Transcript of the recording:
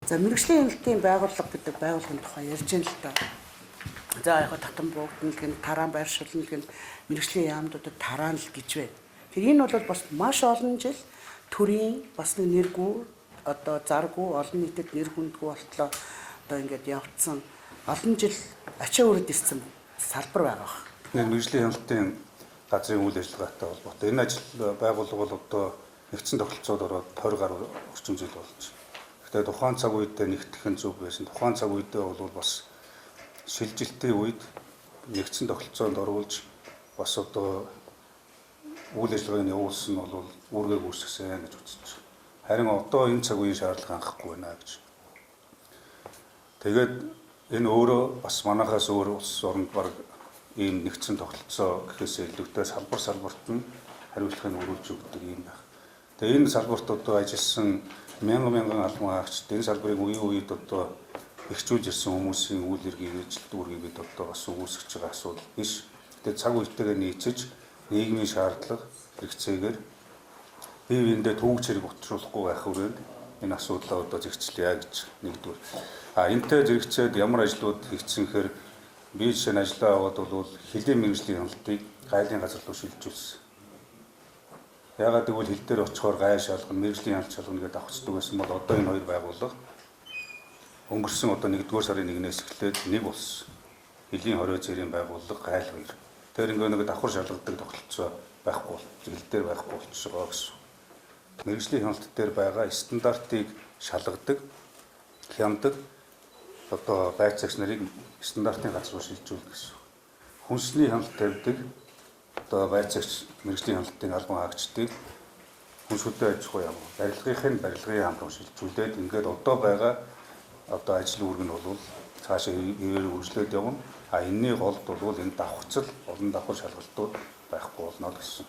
За мэрэгжлийн хяналтын байгууллага гэдэг байгууллагын тухай ярьж байна л да. За яг татан буугдна гэн тараан байршуулна гэн мэрэгжлийн яамдуудад тараана л гэж байна. Тэр энэ бол бас маш олон жил төрийн бас нэг нэргүй одоо заргүй олон нийтэд нэр хүндгүй болтлоо одоо ингээд явцсан олон жил ачаа өрөд ирсэн салбар байгаа. Мэргэжлийн хяналтын газрын үйл ажиллагаатай холбоотой энэ ажил байгууллага бол одоо нэгдсэн тогтолцоод ороод 20 гаруй орчим жил болж. Гэхдээ тухайн цаг үедээ нэгтгэх нь зөв байсан. Тухайн цаг үедээ бол бас шилжилтийн үед нэгдсэн тогтолцоонд оруулж бас одоо үйл ажиллагааг явуулсан нь бол үүргээ гүйцэтгэсэн гэж үзэж байна. Харин одоо энэ цаг үеийн шаардлага хангахгүй байна гэж. Тэгээд энэ өөрөө бас манайхаас өөр улс оронд баг ийм нэгдсэн тогтолцоо гэхээсээ илүүтэй салбарт нь хариуцлагыг өргөж өгдөг юм байна. Тэгээ энэ салбарт одоо ажилласан мянган албан хаагчид энэ салбарыг үеийн үед одоо ихжүүлж ирсэн хүмүүсийн үйл хэргийг ажилт үүргийг одоо бас үүсгэж байгаа асуудал биш. Тэгээ цаг үетэйгээ нийцэж нийгмийн шаардлага хэрэгцээгээр бие биендээ төвөг зэрэг учруулахгүй байх хүрээнд энэ асуудлаа одоо зэгцлэе гэж нэгдүгээр. Энэтэй зэрэгцээд ямар ажлууд хийгдсэн гэхээр би жишээ нь ажиллаа аваад бол хэлийн мэргэжлийн хяналтыг гайлын газар руу шилжүүлсэн. Яагаад гэвэл хил дээр очихоор гай шалгана, мэргэжлийн хяналт шалгана гэдэг давхцдаг байсан бол одоо энэ хоёр байгууллага өнгөрсөн одоо 1-р сарын 1-ээс эхлээд нэг болсон. Хэлийн хорой зэрийн байгууллага гайл хоёр. Тэр нэг давхар шалгадаг тогтолцоо байхгүй бол хил дээр байхгүй болчихгоо гэсэн. Мэргэжлийн хяналт дээр байгаа стандартыг шалгадаг, хямдаг одоо байцаагч нарыг стандартын газар руу шилжүүлэх гэсэн. Хүнсний хяналт тавьдаг одоо байцаагч мэргэжлийн хяналтын албан хаагчдыг хүнс хөдөө аж ахуй яам, барилгын яам руу шилжүүлээд ингээд одоо байгаа одоо ажил үүрэг нь бол цаашаа хэвээр үргэлжлээд явна. Энэний голд бол энэ давхцал олон давхар шалгалтууд байхгүй болно гэсэн.